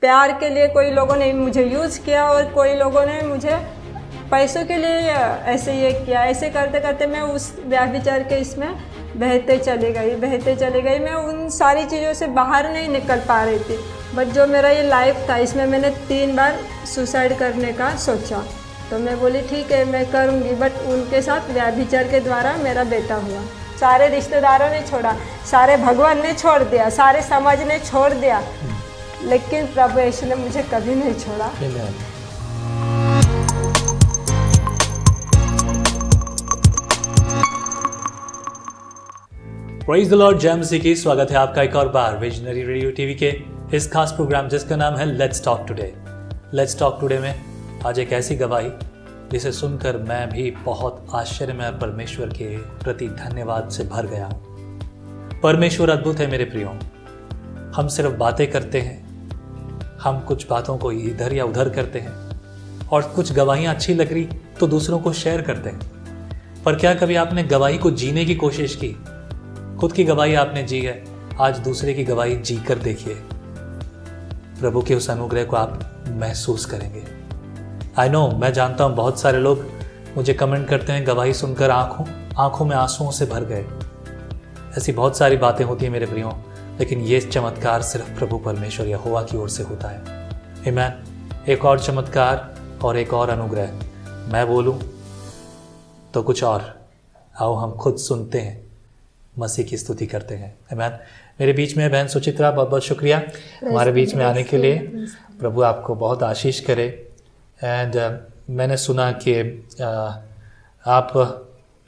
प्यार के लिए कोई लोगों ने मुझे यूज़ किया और कोई लोगों ने मुझे पैसों के लिए ऐसे ये किया। ऐसे करते करते मैं उस व्यभिचार के इसमें बहते चली गई। मैं उन सारी चीज़ों से बाहर नहीं निकल पा रही थी। बट जो मेरा ये लाइफ था, इसमें मैंने 3 बार सुसाइड करने का सोचा। तो मैं बोली ठीक है मैं करूँगी, बट उनके साथ व्यभिचार के द्वारा मेरा बेटा हुआ। सारे रिश्तेदारों ने छोड़ा, सारे भगवान ने छोड़ दिया, सारे समाज ने छोड़ दिया, लेकिन प्रभु यीशु ने मुझे कभी नहीं छोड़ा। प्रेज़ द लॉर्ड, जय मसीह की। स्वागत है आपका एक और बार विजनरी रेडियो टीवी के इस खास प्रोग्राम जिसका नाम है let's talk today. Let's talk today में आज एक ऐसी गवाही जिसे सुनकर मैं भी बहुत आश्चर्य में परमेश्वर के प्रति धन्यवाद से भर गया। परमेश्वर अद्भुत है मेरे प्रियो। हम सिर्फ बातें करते हैं, हम कुछ बातों को इधर या उधर करते हैं और कुछ गवाहियाँ अच्छी लग रही तो दूसरों को शेयर करते हैं। पर क्या कभी आपने गवाही को जीने की कोशिश की? खुद की गवाही आपने जी है, आज दूसरे की गवाही जी कर देखिए। प्रभु के उस अनुग्रह को आप महसूस करेंगे। आई नो, मैं जानता हूँ बहुत सारे लोग मुझे कमेंट करते हैं गवाही सुनकर आंखों में आंसुओं से भर गए। ऐसी बहुत सारी बातें होती हैं मेरे प्रियो, लेकिन ये चमत्कार सिर्फ प्रभु परमेश्वर यहोवा की ओर से होता है। आमीन। एक और चमत्कार और एक और अनुग्रह मैं बोलूँ तो कुछ और। आओ हम खुद सुनते हैं, मसीह की स्तुति करते हैं। आमीन। मेरे बीच में बहन सुचित्रा, बहुत बहुत शुक्रिया हमारे बीच में आने के लिए। प्रभु आपको बहुत आशीष करे। एंड मैंने सुना कि आप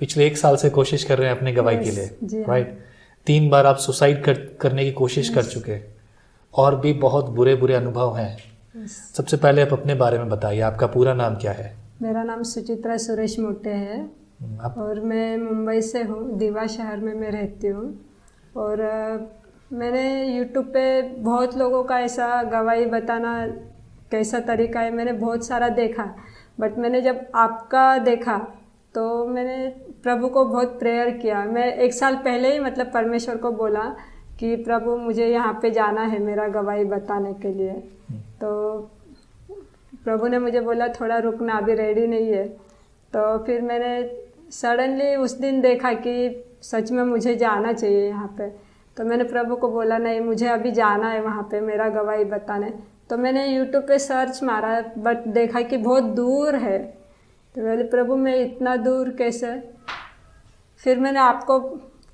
पिछले 1 साल से कोशिश कर रहे हैं अपने गवाही के लिए, राइट? 3 बार आप सुसाइड करने की कोशिश कर चुके और भी बहुत बुरे बुरे अनुभव हैं। सबसे पहले आप अपने बारे में बताइए, आपका पूरा नाम क्या है? मेरा नाम सुचित्रा सुरेश मोटे है और मैं मुंबई से हूँ, दीवा शहर में मैं रहती हूँ। और मैंने यूट्यूब पे बहुत लोगों का ऐसा गवाही बताना कैसा तरीका है, मैंने बहुत सारा देखा। बट मैंने जब आपका देखा तो मैंने प्रभु को बहुत प्रेयर किया। मैं 1 साल पहले ही मतलब परमेश्वर को बोला कि प्रभु मुझे यहाँ पे जाना है मेरा गवाही बताने के लिए। तो प्रभु ने मुझे बोला थोड़ा रुकना, अभी रेडी नहीं है। तो फिर मैंने सडनली उस दिन देखा कि सच में मुझे जाना चाहिए यहाँ पे। तो मैंने प्रभु को बोला नहीं, मुझे अभी जाना है वहाँ पे मेरा गवाही बताने। तो मैंने यूट्यूब पे सर्च मारा, बट देखा कि बहुत दूर है। तो बोले प्रभु मैं इतना दूर कैसे? फिर मैंने आपको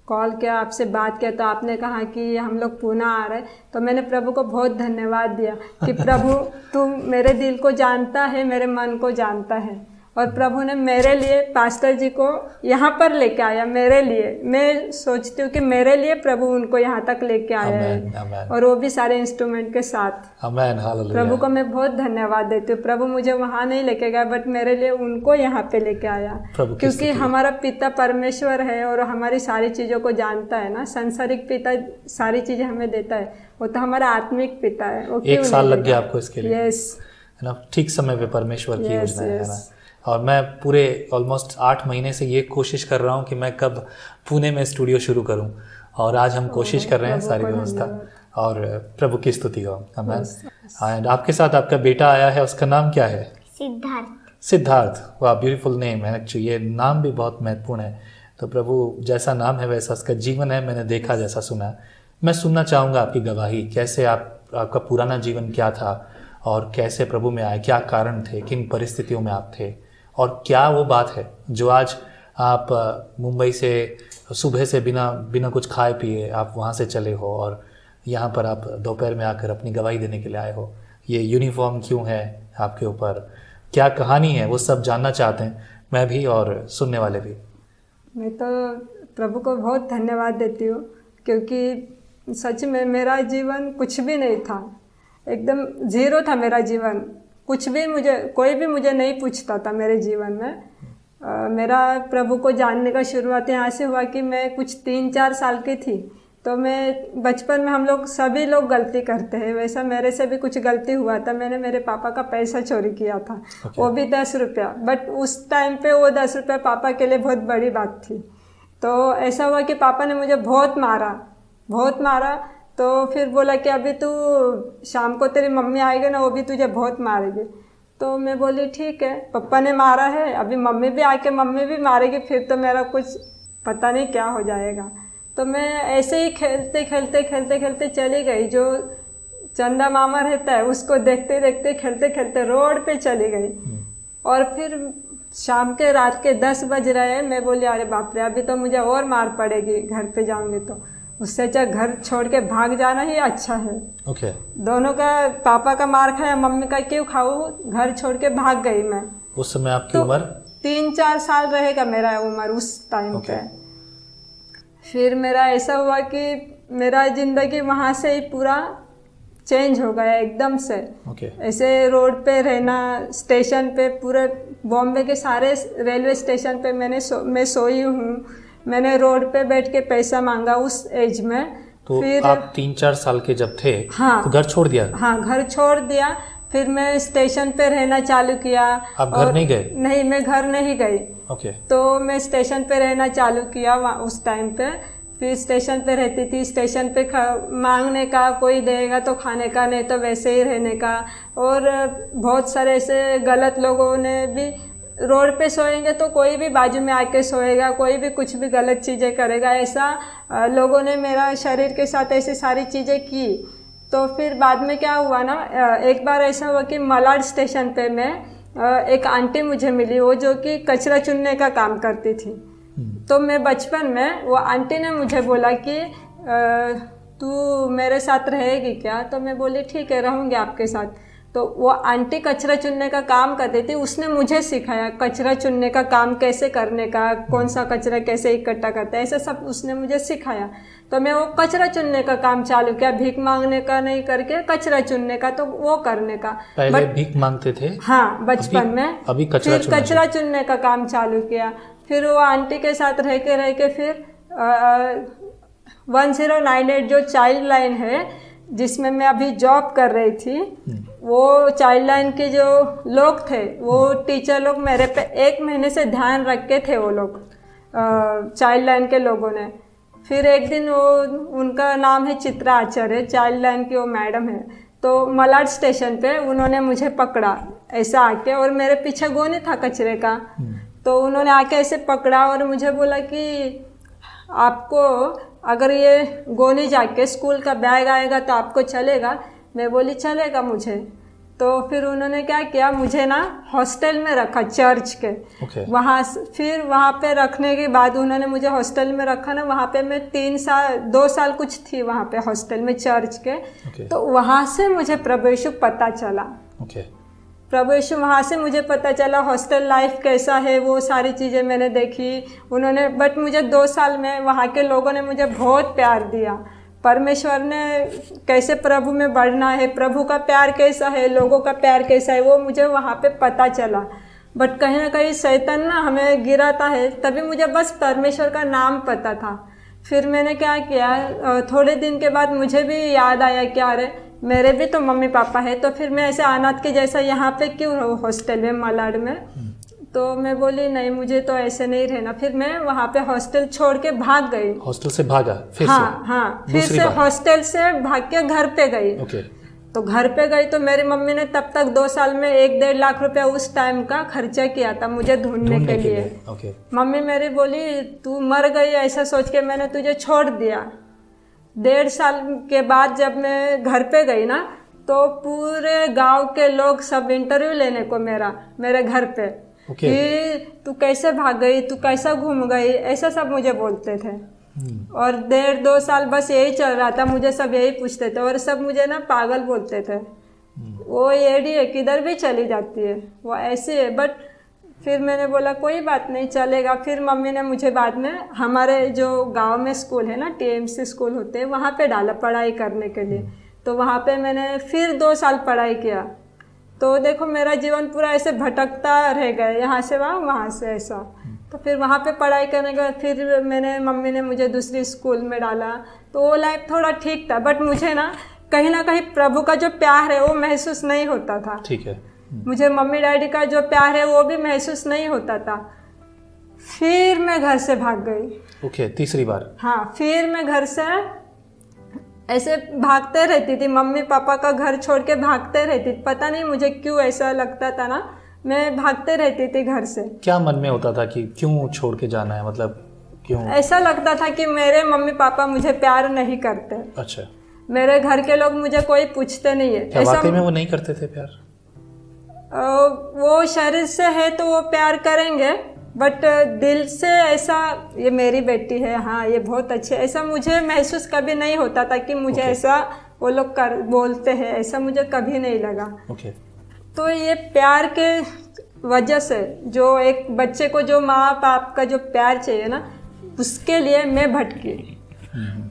कॉल किया, आपसे बात किया, तो आपने कहा कि हम लोग पुणे आ रहे। तो मैंने प्रभु को बहुत धन्यवाद दिया कि प्रभु तू मेरे दिल को जानता है, मेरे मन को जानता है। और प्रभु ने मेरे लिए पास्टर जी को यहाँ पर लेके आया। मेरे लिए, मैं सोचती हूँ कि मेरे लिए प्रभु उनको यहाँ तक लेके आया है, और वो भी सारे इंस्ट्रूमेंट के साथ। आमीन, हालेलुया। प्रभु को मैं बहुत धन्यवाद देती हूँ। प्रभु मुझे वहाँ नहीं लेके गया, बट मेरे लिए उनको यहाँ पे लेके आया, क्योंकि हमारा पिता परमेश्वर है और हमारी सारी चीज़ों को जानता है ना। सांसारिक पिता सारी चीज़ें हमें देता है, वो तो हमारा आत्मिक पिता है। वो 1 साल लग गया आपको इसके लिए? यस, है ना, ठीक समय पे परमेश्वर की योजना है ना। और मैं पूरे ऑलमोस्ट 8 महीने से ये कोशिश कर रहा हूँ कि मैं कब पुणे में स्टूडियो शुरू करूँ, और आज हम कोशिश कर रहे हैं सारी व्यवस्था, और प्रभु की स्तुति हो। एंड आपके साथ आपका बेटा आया है, उसका नाम क्या है? सिद्धार्थ। वाह, ब्यूटीफुल नेम है। एक्चुअली ये नाम भी बहुत महत्वपूर्ण है। तो प्रभु जैसा नाम है वैसा उसका जीवन है, मैंने देखा, जैसा सुना। मैं सुनना चाहूँगा आपकी गवाही, कैसे आपका पुराना जीवन क्या था और कैसे प्रभु में आए, क्या कारण थे, किन परिस्थितियों में आप थे, और क्या वो बात है जो आज आप मुंबई से सुबह से बिना कुछ खाए पिए आप वहाँ से चले हो और यहाँ पर आप दोपहर में आकर अपनी गवाही देने के लिए आए हो। ये यूनिफॉर्म क्यों है आपके ऊपर, क्या कहानी है, वो सब जानना चाहते हैं, मैं भी और सुनने वाले भी। मैं तो प्रभु को बहुत धन्यवाद देती हूँ, क्योंकि सच में मेरा जीवन कुछ भी नहीं था, एकदम ज़ीरो था मेरा जीवन। कुछ भी कोई भी मुझे नहीं पूछता था मेरे जीवन में। मेरा प्रभु को जानने का शुरुआत यहाँ से हुआ कि मैं कुछ 3-4 साल की थी। तो मैं बचपन में, हम लोग सभी लोग गलती करते हैं, वैसा मेरे से भी कुछ गलती हुआ था। मैंने मेरे पापा का पैसा चोरी किया था, वो भी 10 रुपया। बट उस टाइम पे वो 10 रुपया पापा के लिए बहुत बड़ी बात थी। तो ऐसा हुआ कि पापा ने मुझे बहुत मारा। तो फिर बोला कि अभी तू शाम को तेरी मम्मी आएगी ना, वो भी तुझे बहुत मारेगी। तो मैं बोली ठीक है, पापा ने मारा है, अभी मम्मी भी आके मम्मी भी मारेगी, फिर तो मेरा कुछ पता नहीं क्या हो जाएगा। तो मैं ऐसे ही खेलते खेलते खेलते खेलते चली गई। जो चंदा मामा रहता है उसको देखते देखते खेलते खेलते रोड पे चली गई। और फिर शाम के रात के 10 बज रहे हैं। मैं बोली अरे बाप रे, अभी तो मुझे और मार पड़ेगी, घर पे जाऊंगी तो। उससे अच्छा घर छोड़ के भाग जाना ही अच्छा है। ओके। दोनों का, पापा का मार खाया, मम्मी का क्यों खाऊं, घर छोड़ के भाग गई मैं। उस समय आपकी तो उम्र 3-4 साल रहेगा मेरा उम्र उस टाइम पे। फिर मेरा ऐसा हुआ कि मेरा ज़िंदगी वहाँ से ही पूरा चेंज हो गया एकदम से। ऐसे रोड पे रहना, स्टेशन पे, पूरे बॉम्बे के सारे रेलवे स्टेशन पे मैं सोई हूँ। मैंने रोड पे बैठ के पैसा मांगा उस एज में। तो फिर आप 3-4 साल के जब थे, हाँ, तो घर छोड़ दिया? हाँ, घर छोड़ दिया। फिर मैं स्टेशन पे रहना चालू किया। आप घर नहीं गए? नहीं, मैं घर नहीं गई। ओके। तो मैं स्टेशन पे रहना चालू किया उस टाइम पे। फिर स्टेशन पे रहती थी। स्टेशन पे मांगने का, कोई देगा तो खाने का, नहीं तो वैसे ही रहने का। और बहुत सारे ऐसे गलत लोगों ने भी, रोड पे सोएंगे तो कोई भी बाजू में आके सोएगा, कोई भी कुछ भी गलत चीज़ें करेगा। ऐसा लोगों ने मेरा शरीर के साथ ऐसी सारी चीज़ें की। तो फिर बाद में क्या हुआ ना, एक बार ऐसा हुआ कि मलाड स्टेशन पे एक आंटी मुझे मिली, वो जो कि कचरा चुनने का काम करती थी। तो मैं बचपन में, वो आंटी ने मुझे बोला कि तू मेरे साथ रहेगी क्या? तो मैं बोली ठीक है, रहूँगी आपके साथ। तो वो आंटी कचरा चुनने का काम करती थी। उसने मुझे सिखाया कचरा चुनने का काम कैसे करने का, कौन सा कचरा कैसे इकट्ठा करता है, ऐसा सब उसने मुझे सिखाया। तो मैं वो कचरा चुनने का काम चालू किया, भीख मांगने का नहीं करके कचरा चुनने का, तो वो करने का। पहले भीख मांगते थे? हाँ, बचपन में। अभी कचरा चुनने का काम चालू किया। फिर वो आंटी के साथ रह के फिर 1098 जो चाइल्ड लाइन है जिसमें मैं अभी जॉब कर रही थी, वो चाइल्ड लाइन के जो लोग थे, वो टीचर लोग मेरे पे 1 महीने से ध्यान रख के थे। वो लोग चाइल्ड लाइन के लोगों ने। फिर एक दिन वो, उनका नाम है चित्रा आचार्य, चाइल्ड लाइन की वो मैडम है। तो मलाड स्टेशन पे उन्होंने मुझे पकड़ा ऐसा आके, और मेरे पीछे गोनी था कचरे का। तो उन्होंने आके ऐसे पकड़ा और मुझे बोला कि आपको अगर ये गोली जाके स्कूल का बैग आएगा तो आपको चलेगा? मैं बोली चलेगा मुझे। तो फिर उन्होंने क्या किया, मुझे ना हॉस्टल में रखा चर्च के। फिर वहाँ पे रखने के बाद उन्होंने मुझे हॉस्टल में रखा ना। वहाँ पे मैं 2 साल कुछ थी वहाँ पे हॉस्टल में चर्च के। तो वहाँ से मुझे प्रभु यीशु पता चला। प्रभु यीशु वहाँ से मुझे पता चला, हॉस्टल लाइफ कैसा है, वो सारी चीज़ें मैंने देखी उन्होंने। बट मुझे 2 साल में वहाँ के लोगों ने मुझे बहुत प्यार दिया। परमेश्वर ने कैसे प्रभु में बढ़ना है, प्रभु का प्यार कैसा है, लोगों का प्यार कैसा है, वो मुझे वहाँ पे पता चला। बट कहीं ना कहीं शैतान ना हमें गिराता है, तभी मुझे बस परमेश्वर का नाम पता था। फिर मैंने क्या किया, थोड़े दिन के बाद मुझे भी याद आया कि अरे मेरे भी तो मम्मी पापा है, तो फिर मैं ऐसे अनाथ के जैसा यहाँ पे क्यों रहूँ हॉस्टल में, मलाड में। तो मैं बोली नहीं, मुझे तो ऐसे नहीं रहना। फिर मैं वहाँ पे हॉस्टल छोड़ के भाग गई। हॉस्टल से भागा फिर? हाँ, फिर से हॉस्टल से भाग के घर पे गई। तो घर पे गई तो मेरी मम्मी ने तब तक 2 साल में 1-1.5 लाख रुपया उस टाइम का खर्चा किया था मुझे ढूंढने के लिए। मम्मी मेरी बोली तू मर गई ऐसा सोच के मैंने तुझे छोड़ दिया। 1.5 साल के बाद जब मैं घर पे गई ना, तो पूरे गांव के लोग सब इंटरव्यू लेने को मेरे घर पे कि तू कैसे भाग गई, तू कैसा घूम गई, ऐसा सब मुझे बोलते थे। और 1.5-2 साल बस यही चल रहा था, मुझे सब यही पूछते थे और सब मुझे ना पागल बोलते थे। वो एडी है, किधर भी चली जाती है, वो ऐसी है। बट फिर मैंने बोला कोई बात नहीं, चलेगा। फिर मम्मी ने मुझे बाद में हमारे जो गांव में स्कूल है ना, TMC स्कूल होते हैं, वहाँ पे डाला पढ़ाई करने के लिए। तो वहाँ पे मैंने फिर 2 साल पढ़ाई किया। तो देखो मेरा जीवन पूरा ऐसे भटकता रह गया, यहाँ से वहाँ से ऐसा। तो फिर वहाँ पे पढ़ाई करने के बाद फिर मम्मी ने मुझे दूसरी स्कूल में डाला। तो वो लाइफ थोड़ा ठीक था, बट मुझे ना कहीं प्रभु का जो प्यार है वो महसूस नहीं होता था। ठीक है। मुझे मम्मी डैडी का जो प्यार है वो भी महसूस नहीं होता था। फिर मैं घर से भाग गई। तीसरी बार? हाँ, फिर मैं घर से ऐसे भागते रहती थी, मम्मी पापा का घर छोड़ के भागते रहती थी। पता नहीं मुझे क्यों ऐसा लगता था ना, मैं भागते रहती थी घर से। क्या मन में होता था कि क्यों छोड़ के जाना है, मतलब क्यों? ऐसा लगता था कि मेरे मम्मी पापा मुझे प्यार नहीं करते। अच्छा। मेरे घर के लोग मुझे कोई पूछते नहीं है। क्या वाकई में वो नहीं करते थे प्यार? वो शरीर से है तो वो प्यार करेंगे, बट दिल से ऐसा ये मेरी बेटी है, हाँ ये बहुत अच्छी है, ऐसा मुझे महसूस कभी नहीं होता था कि मुझे ऐसा वो लोग कर बोलते हैं, ऐसा मुझे कभी नहीं लगा। तो ये प्यार के वजह से जो एक बच्चे को जो माँ बाप का जो प्यार चाहिए ना, उसके लिए मैं भटकी।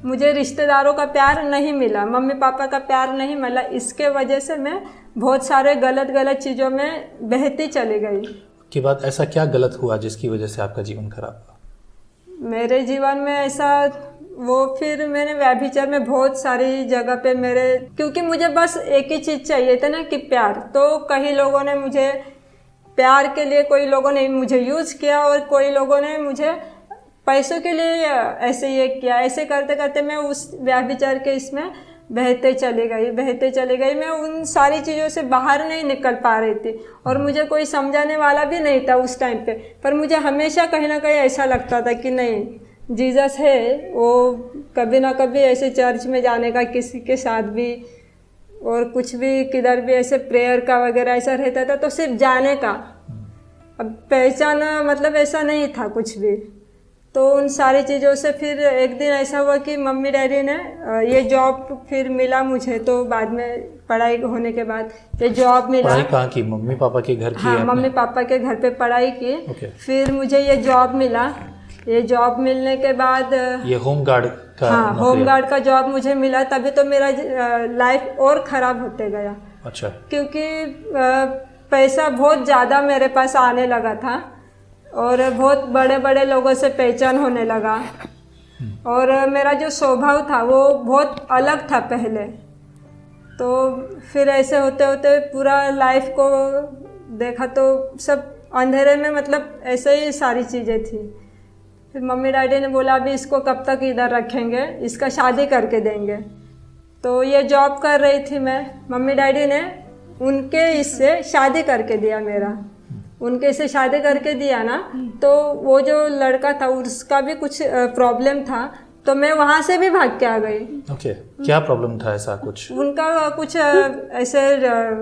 मुझे रिश्तेदारों का प्यार नहीं मिला, मम्मी पापा का प्यार नहीं मिला, इसके वजह से मैं बहुत सारे गलत चीज़ों में बहती चली गई। के बाद ऐसा क्या गलत हुआ जिसकी वजह से आपका जीवन खराब हुआ? मेरे जीवन में ऐसा फिर मैंने व्यभिचार में बहुत सारी जगह पे क्योंकि मुझे बस एक ही चीज़ चाहिए था ना कि प्यार। तो कई लोगों ने मुझे प्यार के लिए, कोई लोगों ने मुझे यूज़ किया और कोई लोगों ने मुझे पैसों के लिए ऐसे ये किया। ऐसे करते करते मैं उस व्यभिचार के इसमें बहते चली गई। मैं उन सारी चीज़ों से बाहर नहीं निकल पा रही थी और मुझे कोई समझाने वाला भी नहीं था उस टाइम पे। पर मुझे हमेशा कहीं ना कहीं ऐसा लगता था कि नहीं, जीसस है, वो कभी ना कभी ऐसे चर्च में जाने का किसी के साथ भी, और कुछ भी किधर भी ऐसे प्रेयर का वगैरह ऐसा रहता था, तो सिर्फ जाने का, अब पहचाना मतलब ऐसा नहीं था कुछ भी। तो उन सारी चीज़ों से फिर एक दिन ऐसा हुआ कि मम्मी डैडी ने ये जॉब फिर मिला मुझे। तो बाद में पढ़ाई होने के बाद ये जॉब मिला। पढ़ाई कहाँ की? मम्मी पापा के घर की? हाँ, मम्मी पापा के घर पे पढ़ाई की। फिर मुझे ये जॉब मिला। ये जॉब मिलने के बाद ये होम गार्ड का? हाँ, होम गार्ड का जॉब मुझे मिला। तभी तो मेरा लाइफ और ख़राब होते गया। अच्छा। क्योंकि पैसा बहुत ज़्यादा मेरे पास आने लगा था और बहुत बड़े बड़े लोगों से पहचान होने लगा, और मेरा जो स्वभाव था वो बहुत अलग था पहले। तो फिर ऐसे होते होते पूरा लाइफ को देखा तो सब अंधेरे में, मतलब ऐसे ही सारी चीज़ें थी। फिर मम्मी डैडी ने बोला अभी इसको कब तक इधर रखेंगे, इसका शादी करके देंगे। तो ये जॉब कर रही थी मैं, मम्मी डैडी ने उनके इससे शादी करके दिया मेरा। उनके से शादी करके दिया ना, तो वो जो लड़का था उसका भी कुछ प्रॉब्लम था, तो मैं वहाँ से भी भाग के आ गई। ओके। क्या प्रॉब्लम था ऐसा कुछ? उनका कुछ ऐसे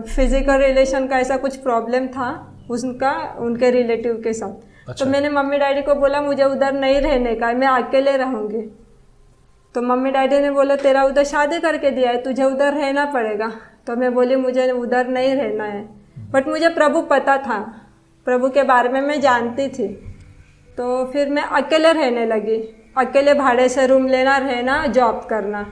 फिजिकल रिलेशन का ऐसा कुछ प्रॉब्लम था उनका, उनके रिलेटिव के साथ। अच्छा। तो मैंने मम्मी डैडी को बोला मुझे उधर नहीं रहने का, मैं अकेले रहूँगी। तो मम्मी डैडी ने बोला तेरा उधर शादी करके दिया है, तुझे उधर रहना पड़ेगा। तो मैं बोली मुझे उधर नहीं रहना है, बट मुझे प्रभु पता था, प्रभु के बारे में मैं जानती थी। तो फिर मैं अकेले रहने लगी, अकेले भाड़े से रूम लेना, रहना, जॉब करना।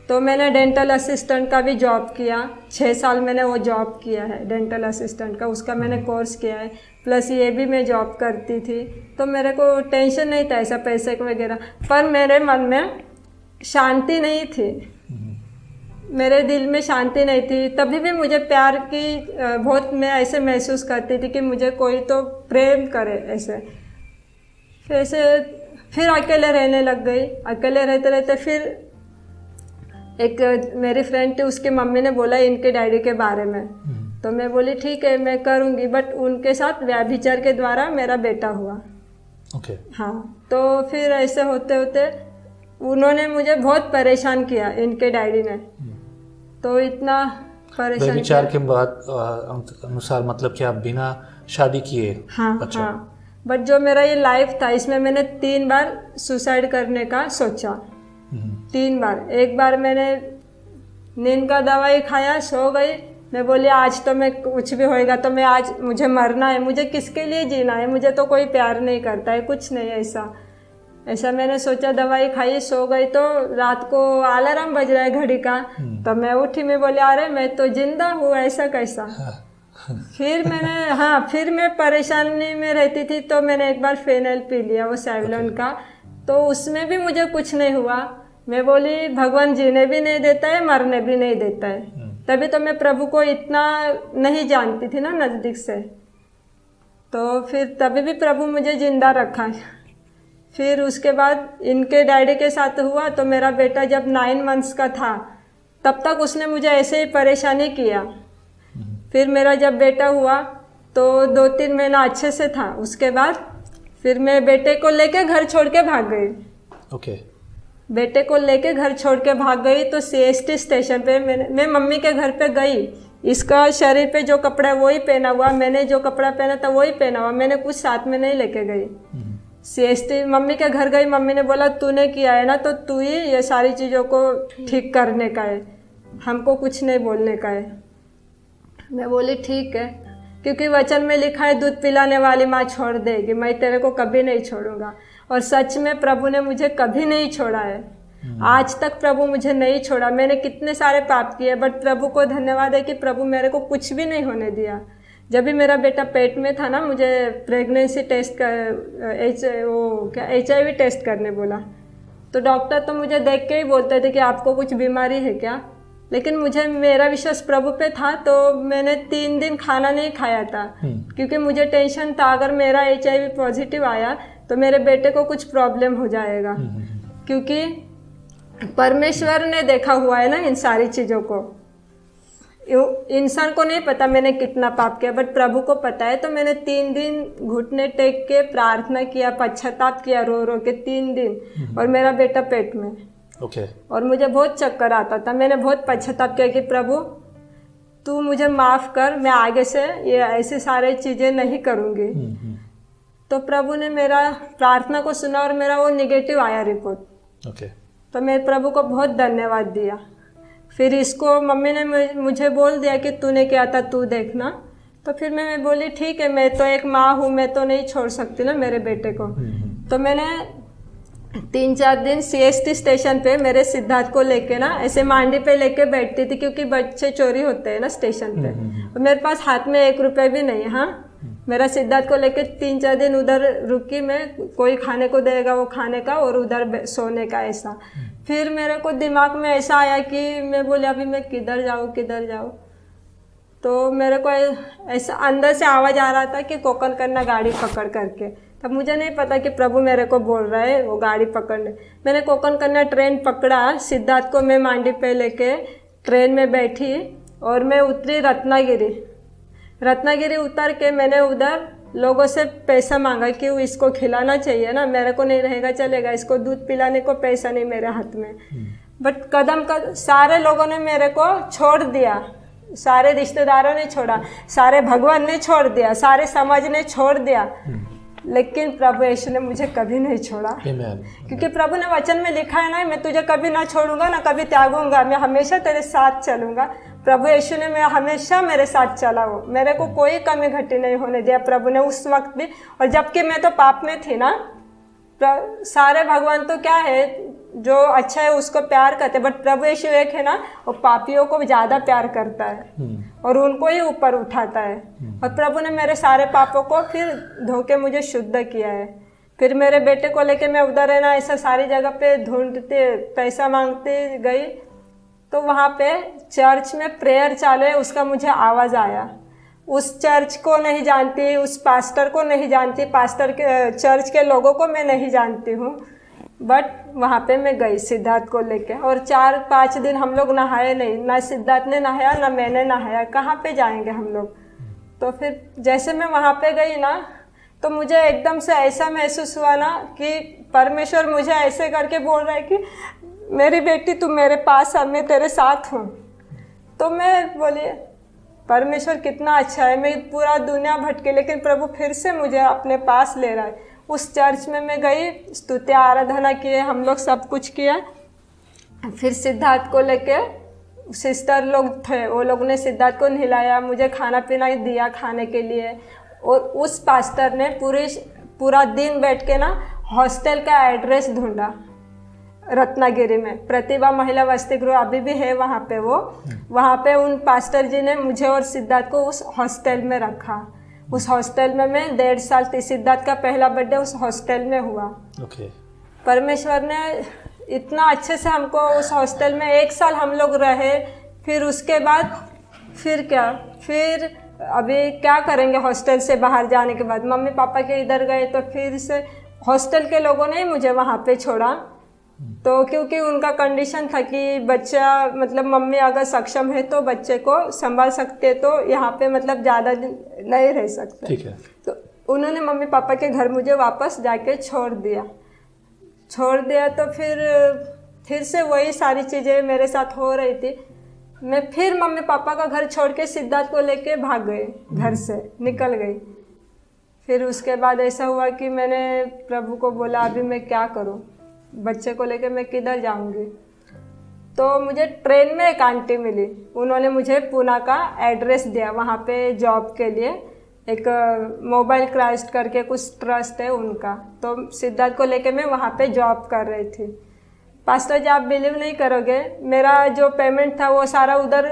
तो मैंने डेंटल असिस्टेंट का भी जॉब किया, 6 साल मैंने वो जॉब किया है डेंटल असिस्टेंट का, उसका मैंने कोर्स किया है। प्लस ये भी मैं जॉब करती थी, तो मेरे को टेंशन नहीं था ऐसा पैसे वगैरह। पर मेरे मन में शांति नहीं थी, मेरे दिल में शांति नहीं थी। तभी भी मुझे प्यार की बहुत मैं ऐसे महसूस करती थी कि मुझे कोई तो प्रेम करे ऐसे। फिर अकेले रहने लग गई। अकेले रहते रहते फिर एक मेरी फ्रेंड थी, उसकी मम्मी ने बोला इनके डैडी के बारे में। तो मैं बोली ठीक है मैं करूँगी, बट उनके साथ व्यभिचार के द्वारा मेरा बेटा हुआ। ओके। हाँ, तो फिर ऐसे होते होते उन्होंने मुझे बहुत परेशान किया, इनके डैडी ने। तो इतना परेशान व्यभिचार के बाद अनुसार मतलब कि आप बिना शादी किए? हाँ। अच्छा। हाँ, बट जो मेरा ये लाइफ था इसमें मैंने 3 बार सुसाइड करने का सोचा। 3 बार। एक बार मैंने नींद का दवाई खाया, सो गई। मैं बोली आज तो मैं कुछ भी होएगा तो मैं आज मुझे मरना है, मुझे किसके लिए जीना है, मुझे तो कोई प्यार नहीं करता है, कुछ नहीं ऐसा मैंने सोचा। दवाई खाई, सो गई। तो रात को अलार्म बज रहा है घड़ी का, तो मैं उठी, मैं बोले अरे मैं तो जिंदा हूँ, ऐसा कैसा। फिर मैं परेशानी में रहती थी, तो मैंने एक बार फेनल पी लिया, वो सेवलॉन का। तो उसमें भी मुझे कुछ नहीं हुआ। मैं बोली भगवान जीने भी नहीं देता है, मरने भी नहीं देता है। तभी तो मैं प्रभु को इतना नहीं जानती थी ना नज़दीक से। तो फिर तभी भी प्रभु मुझे जिंदा रखा। फिर उसके बाद इनके डैडी के साथ हुआ तो मेरा बेटा जब 9 मंथ्स का था तब तक उसने मुझे ऐसे ही परेशानी किया। फिर मेरा जब बेटा हुआ तो 2-3 महीना अच्छे से था, उसके बाद फिर मैं बेटे को लेके घर छोड़ के भाग गई। ओके। बेटे को लेके घर छोड़ के भाग गई तो CST स्टेशन पे मैं मम्मी के घर पे गई। इसका शरीर पे जो कपड़ा है वही पहना हुआ, मैंने जो कपड़ा पहना था वही पहना हुआ, मैंने कुछ साथ में नहीं लेके गई। CST मम्मी के घर गई, मम्मी ने बोला तूने किया है ना तो तू ही ये सारी चीज़ों को ठीक करने का है, हमको कुछ नहीं बोलने का है। मैं बोली ठीक है, क्योंकि वचन में लिखा है दूध पिलाने वाली माँ छोड़ देगी, मैं तेरे को कभी नहीं छोड़ूंगा। और सच में प्रभु ने मुझे कभी नहीं छोड़ा है, आज तक प्रभु मुझे नहीं छोड़ा। मैंने कितने सारे पाप किए बट प्रभु को धन्यवाद है कि प्रभु मेरे को कुछ भी नहीं होने दिया। जब भी मेरा बेटा पेट में था ना, मुझे प्रेगनेंसी टेस्ट कर HIV टेस्ट करने बोला, तो डॉक्टर तो मुझे देख के ही बोलते थे कि आपको कुछ बीमारी है क्या, लेकिन मुझे मेरा विश्वास प्रभु पे था तो मैंने 3 दिन खाना नहीं खाया था, क्योंकि मुझे टेंशन था अगर मेरा HIV पॉजिटिव आया तो मेरे बेटे को कुछ प्रॉब्लम हो जाएगा, क्योंकि परमेश्वर ने देखा हुआ है ना इन सारी चीज़ों को। इंसान को नहीं पता मैंने कितना पाप किया बट प्रभु को पता है। तो मैंने 3 दिन घुटने टेक के प्रार्थना किया, पश्चाताप किया रो रो के 3 दिन, और मेरा बेटा पेट में। ओके। और मुझे बहुत चक्कर आता था, मैंने बहुत पश्चाताप किया कि प्रभु तू मुझे माफ़ कर, मैं आगे से ये ऐसी सारी चीज़ें नहीं करूँगी। तो प्रभु ने मेरा प्रार्थना को सुना और मेरा वो नेगेटिव आया रिपोर्ट। ओके। तो मैं प्रभु को बहुत धन्यवाद दिया। फिर इसको मम्मी ने मुझे बोल दिया कि तूने किया था तू देखना। तो फिर मैं बोली ठीक है, मैं तो एक माँ हूँ, मैं तो नहीं छोड़ सकती ना मेरे बेटे को। तो मैंने 3-4 दिन CST स्टेशन पे मेरे सिद्धार्थ को लेके ना ऐसे मांडी पे लेके बैठती थी, क्योंकि बच्चे चोरी होते हैं ना स्टेशन पे, और मेरे पास हाथ में 1 रुपये भी नहीं है। हाँ, मेरा सिद्धार्थ को लेके 3-4 दिन उधर रुकी मैं, कोई खाने को देगा वो खाने का और उधर सोने का ऐसा। फिर मेरे को दिमाग में ऐसा आया कि मैं बोली अभी मैं किधर जाऊँ। तो मेरे को ऐसा अंदर से आवाज़ आ रहा था कि कोकन करना गाड़ी पकड़ करके। तब मुझे नहीं पता कि प्रभु मेरे को बोल रहा है वो गाड़ी पकड़ने। मैंने कोकन करना ट्रेन पकड़ा, सिद्धार्थ को मैं मांडी पे लेके ट्रेन में बैठी और मैं उतरी रत्नागिरी उतर के मैंने उधर लोगों से पैसा मांगा कि इसको खिलाना चाहिए ना, मेरे को नहीं रहेगा चलेगा, इसको दूध पिलाने को पैसा नहीं मेरे हाथ में। बट कदम सारे लोगों ने मेरे को छोड़ दिया, सारे रिश्तेदारों ने छोड़ा, सारे भगवान ने छोड़ दिया, सारे समाज ने छोड़ दिया, लेकिन प्रभु यीशु ने मुझे कभी नहीं छोड़ा। क्योंकि प्रभु ने वचन में लिखा है ना, मैं तुझे कभी ना छोड़ूंगा ना कभी त्यागूंगा, मैं हमेशा तेरे साथ चलूंगा। प्रभु यीशु ने मैं हमेशा मेरे साथ चला, वो मेरे को कोई कमी घटी नहीं होने दिया प्रभु ने उस वक्त भी। और जबकि मैं तो पाप में थी ना, सारे भगवान तो क्या है जो अच्छा है उसको प्यार करते, बट प्रभु यीशु एक है ना, वो पापियों को ज़्यादा प्यार करता है और उनको ही ऊपर उठाता है। और प्रभु ने मेरे सारे पापों को फिर धो के मुझे शुद्ध किया है। फिर मेरे बेटे को लेके मैं उधर है ना ऐसा सारी जगह पे ढूंढते पैसा मांगते गई, तो वहाँ पे चर्च में प्रेयर चालू है, उसका मुझे आवाज़ आया। उस चर्च को नहीं जानती, उस पास्टर को नहीं जानती, पास्टर के चर्च के लोगों को मैं नहीं जानती हूँ, बट वहाँ पे मैं गई सिद्धार्थ को लेके। और 4-5 दिन हम लोग नहाए नहीं, ना सिद्धार्थ ने नहाया ना मैंने नहाया, कहाँ पे जाएंगे हम लोग। तो फिर जैसे मैं वहाँ पे गई ना, तो मुझे एकदम से ऐसा महसूस हुआ ना कि परमेश्वर मुझे ऐसे करके बोल रहा है कि मेरी बेटी तू मेरे पास आ, मैं तेरे साथ हूँ। तो मैं बोली परमेश्वर कितना अच्छा है, मैं पूरा दुनिया भटके लेकिन प्रभु फिर से मुझे अपने पास ले रहा है। उस चर्च में मैं गई, स्तुति आराधना किए, हम लोग सब कुछ किया। फिर सिद्धार्थ को लेके सिस्टर लोग थे, वो लोग ने सिद्धार्थ को नहलाया, मुझे खाना पीना दिया खाने के लिए। और उस पास्टर ने पूरा दिन बैठ के ना हॉस्टल का एड्रेस ढूंढा रत्नागिरी में, प्रतिभा महिला वसति गृह अभी भी है वहाँ पे। वहाँ पे उन पास्टर जी ने मुझे और सिद्धार्थ को उस हॉस्टल में रखा। उस हॉस्टल में मैं 1.5 साल थी, सिद्धार्थ का पहला बर्थडे उस हॉस्टल में हुआ। परमेश्वर ने इतना अच्छे से हमको उस हॉस्टल में 1 साल हम लोग रहे। फिर उसके बाद फिर अभी क्या करेंगे हॉस्टल से बाहर जाने के बाद, मम्मी पापा के इधर गए तो फिर से हॉस्टल के लोगों ने ही मुझे वहाँ पे छोड़ा। तो क्योंकि उनका कंडीशन था कि बच्चा मतलब मम्मी अगर सक्षम है तो बच्चे को संभाल सकते, तो यहाँ पे मतलब ज़्यादा दिन नहीं रह सकते। ठीक है। तो उन्होंने मम्मी पापा के घर मुझे वापस जाके छोड़ दिया। तो फिर से वही सारी चीज़ें मेरे साथ हो रही थी। मैं फिर मम्मी पापा का घर छोड़ के सिद्धार्थ को लेके भाग गए, घर से निकल गई। फिर उसके बाद ऐसा हुआ कि मैंने प्रभु को बोला अभी मैं क्या करूं, बच्चे को लेके मैं किधर जाऊंगी। तो मुझे ट्रेन में एक आंटी मिली, उन्होंने मुझे पूना का एड्रेस दिया, वहाँ पे जॉब के लिए एक मोबाइल क्राइस्ट करके कुछ ट्रस्ट है उनका। तो सिद्धार्थ को लेके मैं वहाँ पे जॉब कर रही थी। पास्टर जी आप बिलीव नहीं करोगे, मेरा जो पेमेंट था वो सारा उधर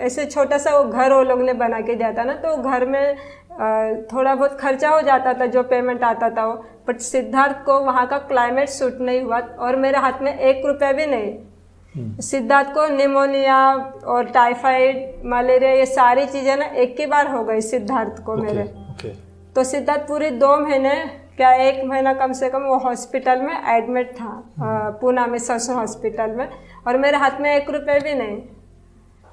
ऐसे छोटा सा वो घर वो लोग ने बना के दिया था ना, तो घर में थोड़ा बहुत खर्चा हो जाता था जो पेमेंट आता था वो। बट सिद्धार्थ को वहाँ का क्लाइमेट सूट नहीं हुआ और मेरे हाथ में 1 रुपया भी नहीं। सिद्धार्थ को निमोनिया और टाइफाइड, मलेरिया, ये सारी चीज़ें ना एक ही बार हो गई सिद्धार्थ को मेरे। तो सिद्धार्थ पूरी 2 महीने क्या 1 महीना कम से कम वो हॉस्पिटल में एडमिट था, पूना में ससुर हॉस्पिटल में, और मेरे हाथ में 1 रुपये भी नहीं।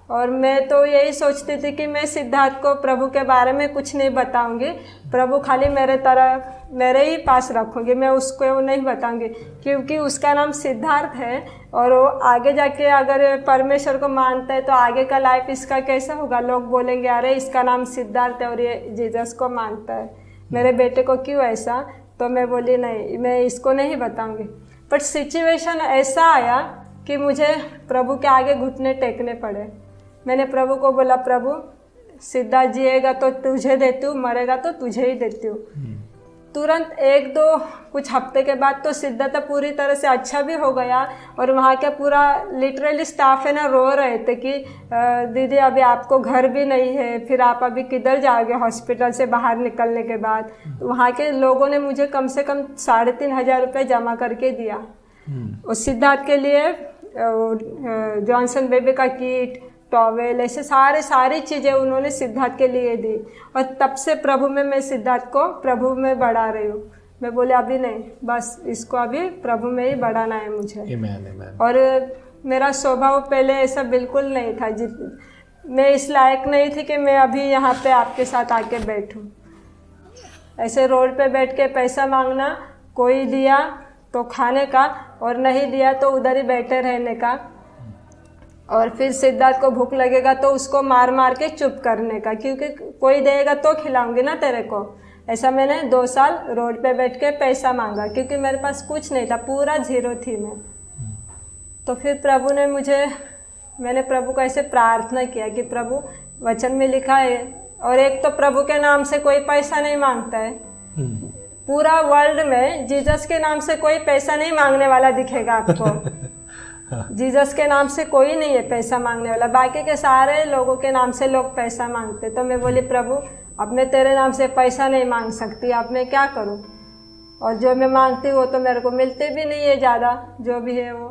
और मैं तो यही सोचती थी कि मैं सिद्धार्थ को प्रभु के बारे में कुछ नहीं बताऊंगी, प्रभु खाली मेरे ही पास रखूंगी, मैं उसको नहीं बताऊंगी, क्योंकि उसका नाम सिद्धार्थ है और वो आगे जाके अगर परमेश्वर को मानता है तो आगे का लाइफ इसका कैसा होगा। लोग बोलेंगे अरे इसका नाम सिद्धार्थ है और ये जीसस को मानता है, मेरे बेटे को क्यों ऐसा। तो मैं बोली नहीं, मैं इसको नहीं बताऊंगी। बट सिचुएशन ऐसा आया कि मुझे प्रभु के आगे घुटने टेकने पड़े। मैंने प्रभु को बोला प्रभु सिद्धार्थ जिएगा तो तुझे देती हूँ, मरेगा तो तुझे ही देती हूँ। तुरंत 1-2 कुछ हफ्ते के बाद तो सिद्धार्थ पूरी तरह से अच्छा भी हो गया और वहाँ का पूरा लिटरली स्टाफ है ना रो रहे थे कि दीदी अभी आपको घर भी नहीं है, फिर आप अभी किधर जाओगे हॉस्पिटल से बाहर निकलने के बाद। वहाँ के लोगों ने मुझे कम से कम 3,500 रुपये जमा करके दिया। उस सिद्धार्थ के लिए जॉनसन बेबी का किट, टॉवेल, ऐसे सारी चीज़ें उन्होंने सिद्धार्थ के लिए दी। और तब से प्रभु में मैं सिद्धार्थ को प्रभु में बढ़ा रही हूँ। मैं बोले अभी नहीं, बस इसको अभी प्रभु में ही बढ़ाना है मुझे। Amen. और मेरा स्वभाव पहले ऐसा बिल्कुल नहीं था, मैं इस लायक नहीं थी कि मैं अभी यहाँ पे आपके साथ आके बैठूँ। ऐसे रोड पे बैठ के पैसा मांगना, कोई दिया तो खाने का और नहीं दिया तो उधर ही बैठे रहने का। और फिर सिद्धार्थ को भूख लगेगा तो उसको मार मार के चुप करने का, क्योंकि कोई देगा तो खिलाऊंगी ना तेरे को। ऐसा मैंने 2 साल रोड पे बैठ के पैसा मांगा, क्योंकि मेरे पास कुछ नहीं था, पूरा 0 थी मैं। तो फिर प्रभु ने मैंने प्रभु को ऐसे प्रार्थना किया कि प्रभु वचन में लिखा है, और एक तो प्रभु के नाम से कोई पैसा नहीं मांगता है। पूरा वर्ल्ड में जीसस के नाम से कोई पैसा नहीं मांगने वाला दिखेगा आपको। जीसस के नाम से कोई नहीं है पैसा मांगने वाला, बाकी के सारे लोगों के नाम से लोग पैसा मांगते। तो मैं बोली प्रभु अब मैं तेरे नाम से पैसा नहीं मांग सकती, अब मैं क्या करूं। और जो मैं मांगती वो तो मेरे को मिलते भी नहीं है ज़्यादा, जो भी है वो।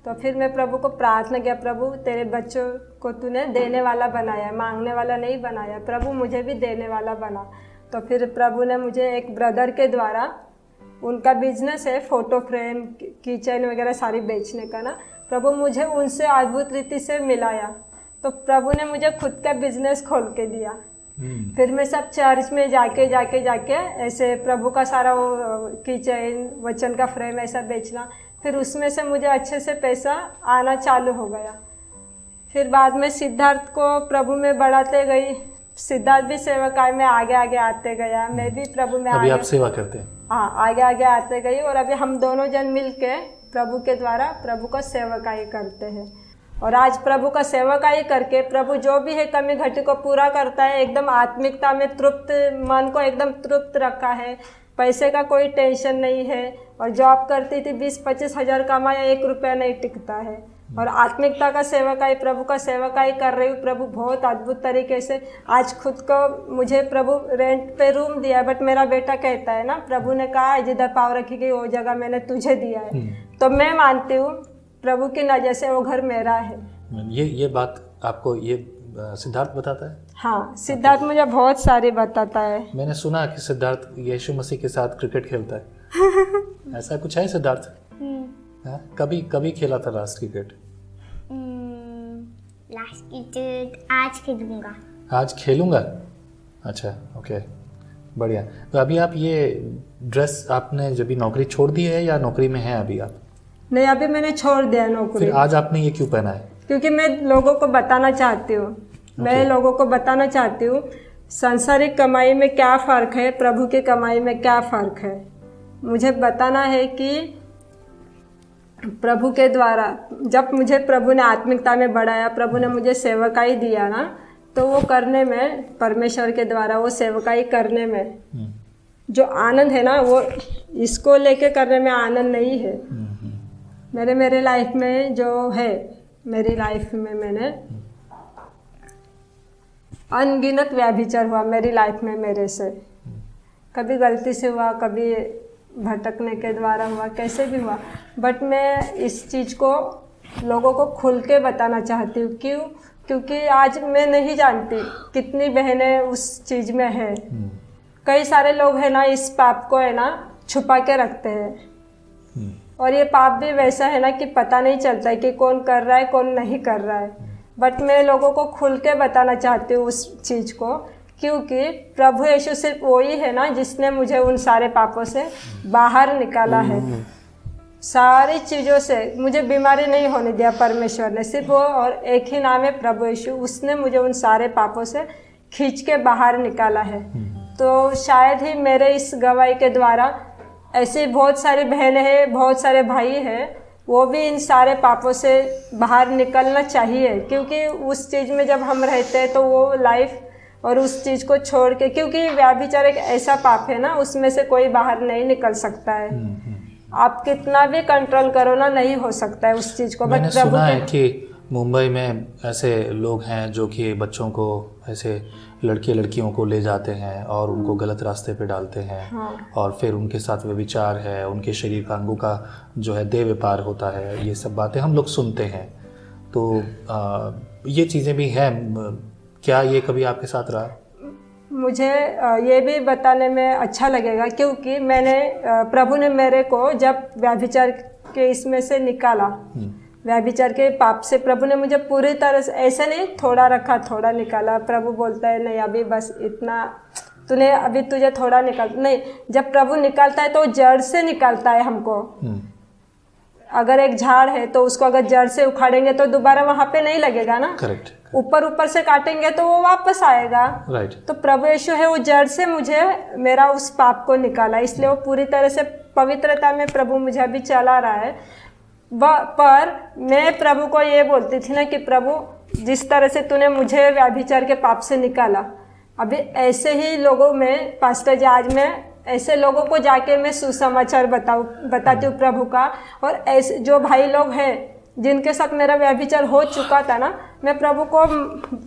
तो फिर मैं प्रभु को प्रार्थना किया, प्रभु तेरे बच्चों को तूने देने वाला बनाया, मांगने वाला नहीं बनाया, प्रभु मुझे भी देने वाला बना। तो फिर प्रभु ने मुझे एक ब्रदर के द्वारा, उनका बिजनेस है फ़ोटो फ्रेम, किचन वगैरह सारी बेचने का ना, प्रभु मुझे उनसे अद्भुत रीति से मिलाया। तो प्रभु ने मुझे खुद का बिजनेस खोल के दिया। फिर मैं सब चर्च में जाके ऐसे प्रभु का सारा वो किचन, वचन का फ्रेम ऐसा बेचना, फिर उसमें से मुझे अच्छे से पैसा आना चालू हो गया। फिर बाद में सिद्धार्थ को प्रभु में बढ़ाते गई, सिद्धार्थ भी सेवकाई में आगे आते गया, मैं भी प्रभु में अभी आप सेवा करते हैं? हाँ, आगे आते गई। और अभी हम दोनों जन मिल के प्रभु के द्वारा प्रभु का सेवकाई करते हैं। और आज प्रभु का सेवकाई करके प्रभु जो भी है कमी घटी को पूरा करता है। एकदम आत्मिकता में तृप्त, मन को एकदम तृप्त रखा है, पैसे का कोई टेंशन नहीं है। और जॉब करती थी 20-25 हज़ार कमाया, 1 रुपया नहीं टिकता है। और आत्मिकता का सेवकाई, प्रभु का सेवकाई कर रही हूँ। प्रभु बहुत अद्भुत तरीके से आज खुद को मुझे प्रभु रेंट पे रूम दिया, बट मेरा बेटा कहता है ना, प्रभु ने कहा है जिधर पाँव रखी वो जगह मैंने तुझे दिया है। तो मैं मानती हूँ प्रभु की नज़र से वो घर मेरा है। ये बात आपको ये सिद्धार्थ बताता है? हाँ, सिद्धार्थ मुझे बहुत सारी बताता है। मैंने सुना कि सिद्धार्थ यीशु मसीह के साथ क्रिकेट खेलता है। ऐसा कुछ है सिद्धार्थ? हाँ? कभी कभी खेला था लास्ट क्रिकेट? लास्ट क्रिकेट आज खेलूंगा। आज खेलूंगा? अच्छा, ओके, बढ़िया। तो अभी आप ये ड्रेस आपने जब भी नौकरी छोड़ दी है या नौकरी में है अभी आप? नहीं, अभी मैंने छोड़ दिया नौकरी। फिर आज आपने ये क्यों पहना है? क्योंकि मैं लोगों को बताना चाहती हूँ। मैं लोगों को बताना चाहती हूँ सांसारिक कमाई में क्या फ़र्क है, प्रभु की कमाई में क्या फ़र्क है। मुझे बताना है कि प्रभु के द्वारा जब मुझे प्रभु ने आत्मिकता में बढ़ाया, प्रभु ने मुझे सेवकाई दिया ना, तो वो करने में, परमेश्वर के द्वारा वो सेवकाई करने में जो आनंद है ना, वो इसको लेके करने में आनंद नहीं है। मेरे लाइफ में जो है, मेरी लाइफ में मैंने अनगिनत व्यभिचार हुआ मेरी लाइफ में मेरे से। कभी गलती से हुआ, कभी भटकने के द्वारा हुआ, कैसे भी हुआ, बट मैं इस चीज़ को लोगों को खुल के बताना चाहती हूँ। क्यों? क्योंकि आज मैं नहीं जानती कितनी बहनें उस चीज़ में है। कई सारे लोग हैं ना, इस पाप को है ना छुपा के रखते हैं, और ये पाप भी वैसा है ना कि पता नहीं चलता है कि कौन कर रहा है कौन नहीं कर रहा है। बट मैं लोगों को खुल के बताना चाहती हूँ उस चीज़ को, क्योंकि प्रभु यीशु सिर्फ वही है ना जिसने मुझे उन सारे पापों से बाहर निकाला है। सारी चीज़ों से मुझे बीमारी नहीं होने दिया परमेश्वर ने, सिर्फ वो और एक ही नाम है प्रभु यीशु, उसने मुझे उन सारे पापों से खींच के बाहर निकाला है। तो शायद ही मेरे इस गवाही के द्वारा ऐसी बहुत सारी बहनें हैं, बहुत सारे भाई हैं, वो भी इन सारे पापों से बाहर निकलना चाहिए। क्योंकि उस चीज़ में जब हम रहते हैं तो वो लाइफ और उस चीज़ को छोड़ के, क्योंकि व्यभिचार एक ऐसा पाप है ना, उसमें से कोई बाहर नहीं निकल सकता है। आप कितना भी कंट्रोल करो ना, नहीं हो सकता है उस चीज़ को। मैंने सुना है कि मुंबई में ऐसे लोग हैं जो कि बच्चों को, ऐसे लड़कियों को ले जाते हैं और उनको गलत रास्ते पे डालते हैं। हाँ। और फिर उनके साथ व्यभिचार है, उनके शरीर का अंगों का जो है देह व्यापार होता है। ये सब बातें हम लोग सुनते हैं। तो ये चीज़ें भी हैं। क्या ये कभी आपके साथ रहा? मुझे ये भी बताने में अच्छा लगेगा, क्योंकि मैंने प्रभु ने मेरे को जब व्यभिचार के इसमें से निकाला, व्यभिचार के पाप से प्रभु ने मुझे पूरी तरह से, ऐसे नहीं थोड़ा रखा थोड़ा निकाला। प्रभु बोलता है नहीं अभी बस इतना तूने, अभी तुझे थोड़ा निकाल नहीं। जब प्रभु निकालता है तो जड़ से निकालता है हमको। अगर एक झाड़ है तो उसको अगर जड़ से उखाड़ेंगे तो दोबारा वहाँ पे नहीं लगेगा ना। करेक्ट। ऊपर से काटेंगे तो वो वापस आएगा। राइट। तो प्रभु यीशु है, वो जड़ से मुझे मेरा उस पाप को निकाला, इसलिए वो पूरी तरह से पवित्रता में प्रभु मुझे अभी चला रहा है। पर मैं प्रभु को ये बोलती थी ना कि प्रभु जिस तरह से तूने मुझे व्यभिचार के पाप से निकाला, अभी ऐसे ही लोगों में, पास्टर जी आज मैं ऐसे लोगों को जाके मैं सुसमाचार बताती हूँ प्रभु का। और ऐसे जो भाई लोग हैं जिनके साथ मेरा व्यभिचार हो चुका था ना, मैं प्रभु को,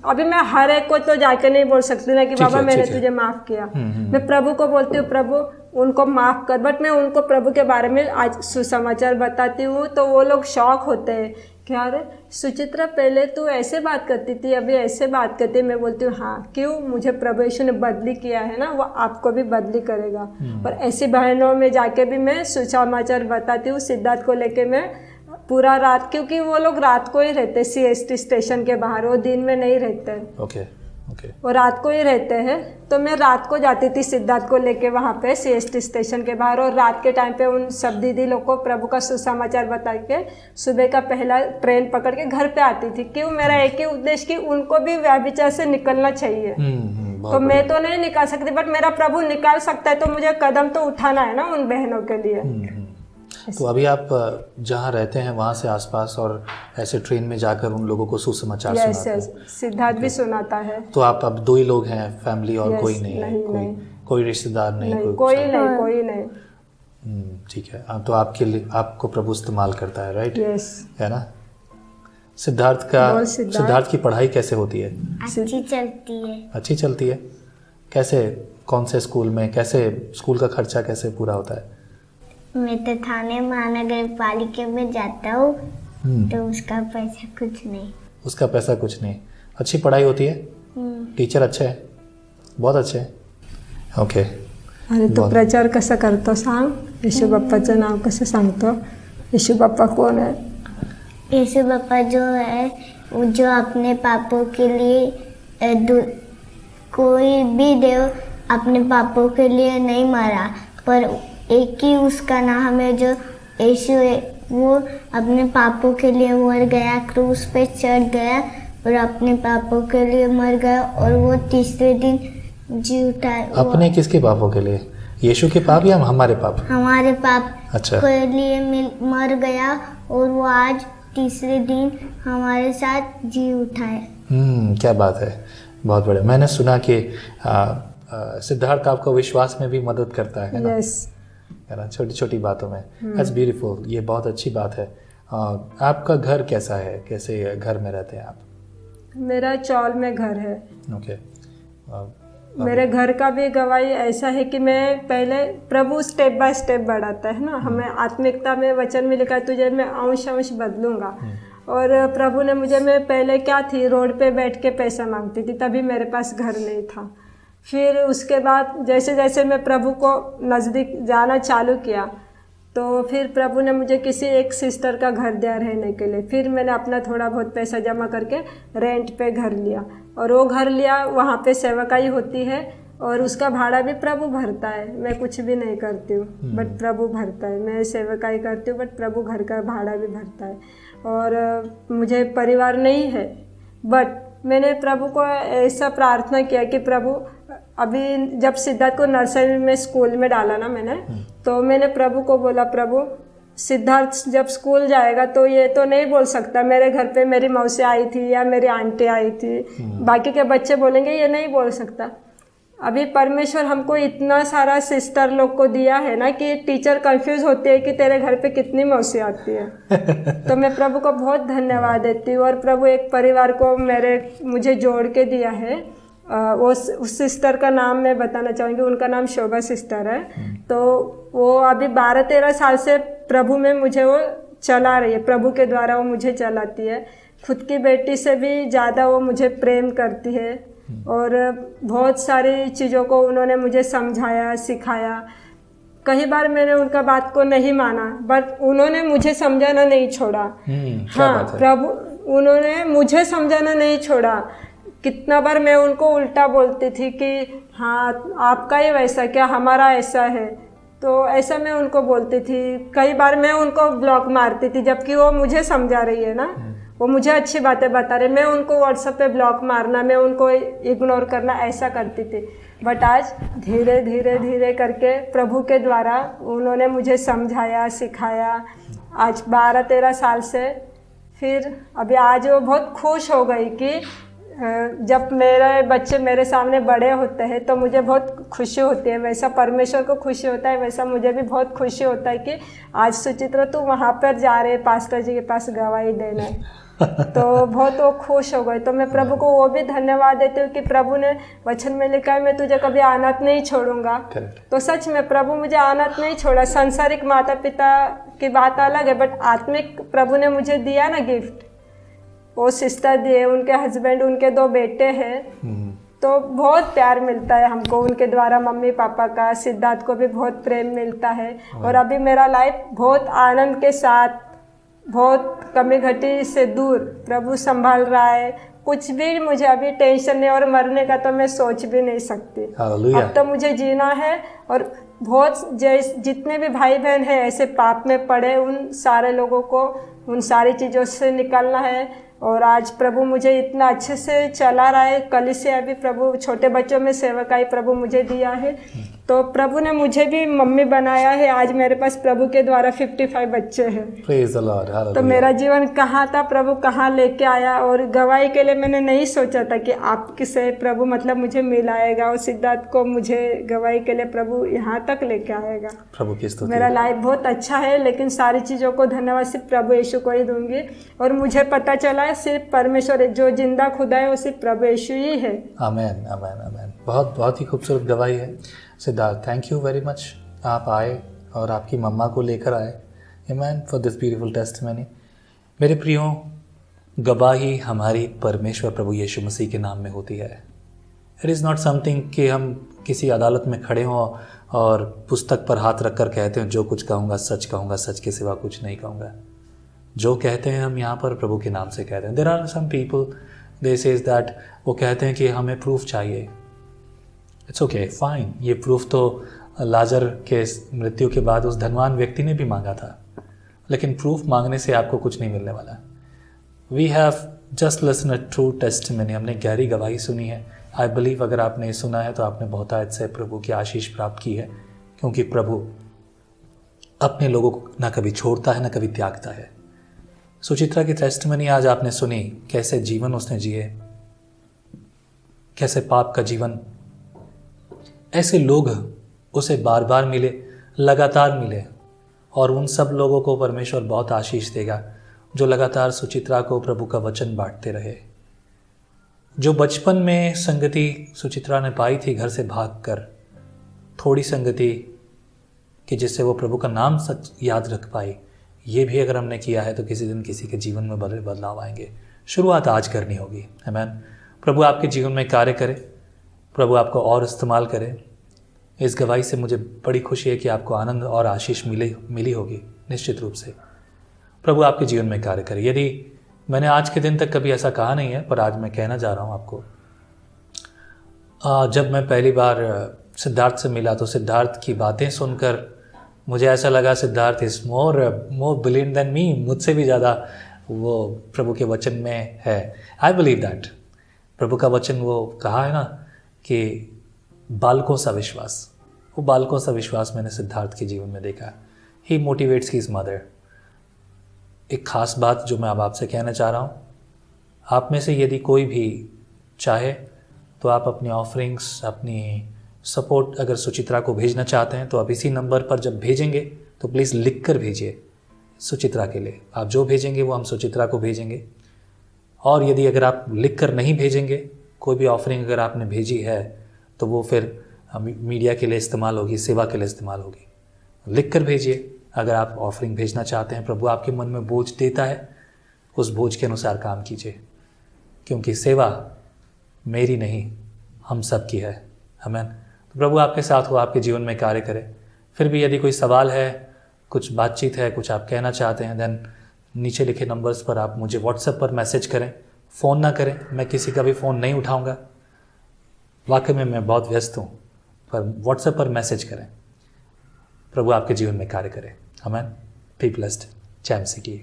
अभी मैं हर एक को तो जाके नहीं बोल सकती ना कि बाबा मैंने तुझे माफ़ किया। मैं प्रभु को बोलती हूँ प्रभु उनको माफ़ कर, बट मैं उनको प्रभु के बारे में आज सुसमाचार बताती हूँ तो वो लोग शौक होते हैं कि अरे सुचित्रा पहले तू ऐसे बात करती थी, अभी ऐसे बात करती है। मैं बोलती हूँ हाँ, क्यों? मुझे प्रभु यीशु ने बदली किया है ना, वो आपको भी बदली करेगा। और ऐसी बहनों में जाके भी मैं सुसमाचार बताती हूँ। सिद्धार्थ को लेके मैं पूरा रात, क्योंकि वो लोग रात को ही रहते CST स्टेशन के बाहर, वो दिन में नहीं रहते। ओके। वो रात को ही रहते हैं। तो मैं रात को जाती थी सिद्धार्थ को लेके वहाँ पे CST स्टेशन के बाहर, और रात के टाइम पे उन सब दीदी लोग को प्रभु का सुसमाचार बता के सुबह का पहला ट्रेन पकड़ के घर पे आती थी। क्यों? मेरा एक ही उद्देश्य कि उनको भी व्यभिचार से निकलना चाहिए। तो मैं तो नहीं निकाल सकती, बट मेरा प्रभु निकाल सकता है, तो मुझे कदम तो उठाना है ना उन बहनों के लिए। तो अभी आप जहाँ रहते हैं वहाँ से आसपास और ऐसे ट्रेन में जाकर उन लोगों को सुसमाचार सुनाते हैं? सिद्धार्थ भी सुनाता है। तो आप अब 2 ही लोग हैं फैमिली और कोई नहीं है? कोई रिश्तेदार नहीं? कोई नहीं। ठीक है। तो आपके लिए, आपको प्रभु इस्तेमाल करता है, राइट? यस। है ना? सिद्धार्थ की पढ़ाई कैसे होती है? अच्छी चलती है। अच्छी चलती है। कैसे, कौन से स्कूल में, कैसे स्कूल का खर्चा कैसे पूरा होता है? मैं तो थाने महानगर पालिका में जाता हूँ, तो उसका पैसा कुछ नहीं। उसका पैसा कुछ नहीं। अच्छी पढ़ाई होती है? टीचर अच्छे हैं? बहुत अच्छे हैं? ओके। आणि तो प्रचार कसा करतो सांग? येशू बाप्पाचं नाव कसं सांगतो? येशू बाप्पा कोण आहे? यीशु बाप्पा जो है वो जो अपने पापों के लिए कोई भी देव अपने पापों के लिए नहीं मरा, पर एक ही उसका नाम है जो यीशु है, वो अपने पापों के लिए मर गया, क्रूस पे चढ़ गया और अपने पापों के लिए मर गया और वो तीसरे दिन जी उठा। अपने किसके पापों के लिए? यीशु के पाप या हमारे पाप? हमारे पाप अच्छा। के लिए मर गया और वो आज तीसरे दिन हमारे साथ जी उठा है। क्या बात है, बहुत बढ़िया। मैंने सुना कि सिद्धार्थ आपको विश्वास में भी मदद करता है ना? यस। है ना, छोटी छोटी बातों में। दैट्स ब्यूटीफुल, ये बहुत अच्छी बात है। आपका घर कैसा है? कैसे घर में रहते हैं आप? मेरा चौल में घर है। ओके। मेरे घर का भी गवाही ऐसा है कि मैं पहले, प्रभु स्टेप बाय स्टेप बढ़ाता है ना, हमें आत्मिकता में वचन में लिखा है तुझे मैं अंश अंश बदलूंगा। और प्रभु ने मुझे, मैं पहले क्या थी, रोड पे बैठ के पैसा मांगती थी, तभी मेरे पास घर नहीं था। फिर उसके बाद जैसे जैसे मैं प्रभु को नज़दीक जाना चालू किया, तो फिर प्रभु ने मुझे किसी एक सिस्टर का घर दिया रहने के लिए। फिर मैंने अपना थोड़ा बहुत पैसा जमा करके रेंट पे घर लिया, और वो घर लिया, वहाँ पे सेवकाई होती है और उसका भाड़ा भी प्रभु भरता है। मैं कुछ भी नहीं करती हूँ, बट प्रभु भरता है। मैं सेवकाई करती हूँ, बट प्रभु घर का भाड़ा भी भरता है। और मुझे परिवार नहीं है, बट मैंने प्रभु को ऐसा प्रार्थना किया कि प्रभु, अभी जब सिद्धार्थ को नर्सरी में स्कूल में डाला ना मैंने, तो मैंने प्रभु को बोला, प्रभु सिद्धार्थ जब स्कूल जाएगा तो ये तो नहीं बोल सकता मेरे घर पे मेरी मौसी आई थी या मेरी आंटी आई थी, बाकी के बच्चे बोलेंगे ये नहीं बोल सकता। अभी परमेश्वर हमको इतना सारा सिस्टर लोग को दिया है ना कि टीचर कंफ्यूज होती है कि तेरे घर पे कितनी मौसी आती है। तो मैं प्रभु को बहुत धन्यवाद देती हूँ। और प्रभु एक परिवार को मुझे जोड़ के दिया है। उस सिस्टर का नाम मैं बताना चाहूँगी, उनका नाम शोभा सिस्टर है। तो वो अभी 12-13 साल से प्रभु में मुझे वो चला रही है, प्रभु के द्वारा वो मुझे चलाती है। खुद की बेटी से भी ज़्यादा वो मुझे प्रेम करती है, और बहुत सारी चीज़ों को उन्होंने मुझे समझाया, सिखाया। कई बार मैंने उनका बात को नहीं माना, बट उन्होंने मुझे समझाना नहीं छोड़ा। हाँ, प्रभु उन्होंने मुझे समझाना नहीं छोड़ा। कितना बार मैं उनको उल्टा बोलती थी कि हाँ आपका ही वैसा क्या, हमारा ऐसा है, तो ऐसा मैं उनको बोलती थी। कई बार मैं उनको ब्लॉक मारती थी, जबकि वो मुझे समझा रही है ना, वो मुझे अच्छी बातें बता रहे, मैं उनको व्हाट्सएप पे ब्लॉक मारना, मैं उनको इग्नोर करना, ऐसा करती थी। बट आज धीरे धीरे धीरे करके प्रभु के द्वारा उन्होंने मुझे समझाया, सिखाया। आज 12-13 साल से फिर अभी आज वो बहुत खुश हो गई कि जब मेरे बच्चे मेरे सामने बड़े होते हैं तो मुझे बहुत खुशी होती है। वैसा परमेश्वर को खुशी होता है, वैसा मुझे भी बहुत खुशी होता है कि आज सुचित्रा तू वहाँ पर जा रहे पास्टर जी के पास गवाही देने। तो बहुत वो खुश हो गए। तो मैं प्रभु को वो भी धन्यवाद देती हूँ कि प्रभु ने वचन में लिखा है मैं तुझे कभी अनाथ नहीं छोड़ूंगा। तो सच में प्रभु मुझे अनाथ नहीं छोड़ा। सांसारिक माता पिता की बात अलग है, बट आत्मिक प्रभु ने मुझे दिया ना गिफ्ट, वो सिस्टर दिए, उनके हस्बैंड, उनके 2 बेटे हैं, तो बहुत प्यार मिलता है हमको उनके द्वारा। मम्मी पापा का, सिद्धार्थ को भी बहुत प्रेम मिलता है। और अभी मेरा लाइफ बहुत आनंद के साथ, बहुत कमी घटी से दूर प्रभु संभाल रहा है। कुछ भी मुझे अभी टेंशन नहीं, और मरने का तो मैं सोच भी नहीं सकती। अब तो मुझे जीना है। और बहुत जितने भी भाई बहन हैं ऐसे पाप में पड़े, उन सारे लोगों को उन सारी चीज़ों से निकलना है। और आज प्रभु मुझे इतना अच्छे से चला रहा है। कल से अभी प्रभु छोटे बच्चों में सेवकाई प्रभु मुझे दिया है, तो प्रभु ने मुझे भी मम्मी बनाया है। आज मेरे पास प्रभु के द्वारा 55 बच्चे हैं। Praise the Lord, hallelujah। तो मेरा जीवन कहाँ था, प्रभु कहाँ लेके आया। और गवाही के लिए मैंने नहीं सोचा था कि आपके से प्रभु मतलब मुझे मिलाएगा, और सिद्धार्थ को मुझे गवाही के लिए प्रभु यहाँ तक लेके आएगा। प्रभु की स्तुति। मेरा लाइफ बहुत अच्छा है, लेकिन सारी चीज़ों को धन्यवाद सिर्फ प्रभु यीशु को ही दूंगी। और मुझे पता चला है सिर्फ परमेश्वर जो जिंदा खुदा है वो सिर्फ प्रभु यीशु ही है। आमेन, आमेन, आमेन। बहुत बहुत ही खूबसूरत गवाही है। Siddharth, thank you very much. आप आए और आपकी मम्मा को लेकर आए। आमेन, फॉर दिस ब्यूटीफुल टेस्टिमनी। मेरे प्रियो, गवाही हमारी परमेश्वर प्रभु यीशु मसीह के नाम में होती है। इट इज़ नॉट समथिंग कि हम किसी अदालत में खड़े हों और पुस्तक पर हाथ रख कर कहते हैं जो कुछ कहूँगा, सच के सिवा कुछ नहीं कहूँगा। जो कहते हैं हम यहाँ पर प्रभु के नाम से कहते हैं। There are some people they says that, वो कहते हैं कि हमें प्रूफ चाहिए। It's okay, fine. ये प्रूफ तो लाजर के मृत्यु के बाद उस धनवान व्यक्ति ने भी मांगा था, लेकिन प्रूफ मांगने से आपको कुछ नहीं मिलने वाला। We have just listen a true testimony, हमने गहरी गवाही सुनी है। आई बिलीव अगर आपने सुना है तो आपने बहुतायत से प्रभु की आशीष प्राप्त की है, क्योंकि प्रभु अपने लोगों को ना कभी छोड़ता है ना कभी त्यागता है। सुचित्रा की टेस्टिमनी आज आपने सुनी, कैसे जीवन उसने जिए, कैसे पाप का जीवन। ऐसे लोग उसे बार बार मिले, लगातार मिले, और उन सब लोगों को परमेश्वर बहुत आशीष देगा जो लगातार सुचित्रा को प्रभु का वचन बांटते रहे। जो बचपन में संगति सुचित्रा ने पाई थी घर से भागकर, थोड़ी संगति कि जिससे वो प्रभु का नाम सच याद रख पाई, ये भी अगर हमने किया है तो किसी दिन किसी के जीवन में बड़े बदलाव आएंगे। शुरुआत आज करनी होगी। आमीन। प्रभु आपके जीवन में कार्य करे, प्रभु आपको और इस्तेमाल करे। इस गवाही से मुझे बड़ी खुशी है कि आपको आनंद और आशीष मिली होगी। निश्चित रूप से प्रभु आपके जीवन में कार्य करे। यदि मैंने आज के दिन तक कभी ऐसा कहा नहीं है, पर आज मैं कहना चाह रहा हूँ आपको। जब मैं पहली बार सिद्धार्थ से मिला तो सिद्धार्थ की बातें सुनकर मुझे ऐसा लगा Siddharth is more brilliant than me, मुझसे भी ज़्यादा वो प्रभु के वचन में है। I believe that. प्रभु का वचन वो कहा है ना कि बालकों सा विश्वास, वो बालकों सा विश्वास मैंने सिद्धार्थ के जीवन में देखा। ही मोटिवेट्स हिज मदर। एक ख़ास बात जो मैं अब आपसे कहना चाह रहा हूँ, आप में से यदि कोई भी चाहे तो आप अपनी ऑफरिंग्स, अपनी सपोर्ट अगर सुचित्रा को भेजना चाहते हैं तो आप इसी नंबर पर जब भेजेंगे तो प्लीज़ लिख कर भेजिए सुचित्रा के लिए। आप जो भेजेंगे वो हम सुचित्रा को भेजेंगे। और यदि अगर आप लिख कर नहीं भेजेंगे, कोई भी ऑफरिंग अगर आपने भेजी है तो वो फिर मीडिया के लिए इस्तेमाल होगी, सेवा के लिए इस्तेमाल होगी। लिख कर भेजिए अगर आप ऑफरिंग भेजना चाहते हैं। प्रभु आपके मन में बोझ देता है, उस बोझ के अनुसार काम कीजिए, क्योंकि सेवा मेरी नहीं हम सब की है। आमीन। तो प्रभु आपके साथ हो, आपके जीवन में कार्य करे। फिर भी यदि कोई सवाल है, कुछ बातचीत है, कुछ आप कहना चाहते हैं, देन नीचे लिखे नंबर्स पर आप मुझे व्हाट्सएप पर मैसेज करें। फ़ोन ना करें, मैं किसी का भी फ़ोन नहीं उठाऊँगा। वाकई में मैं बहुत व्यस्त हूँ, पर व्हाट्सएप पर मैसेज करें। प्रभु आपके जीवन में कार्य करे। आमीन। Be blessed. जय मसीह की।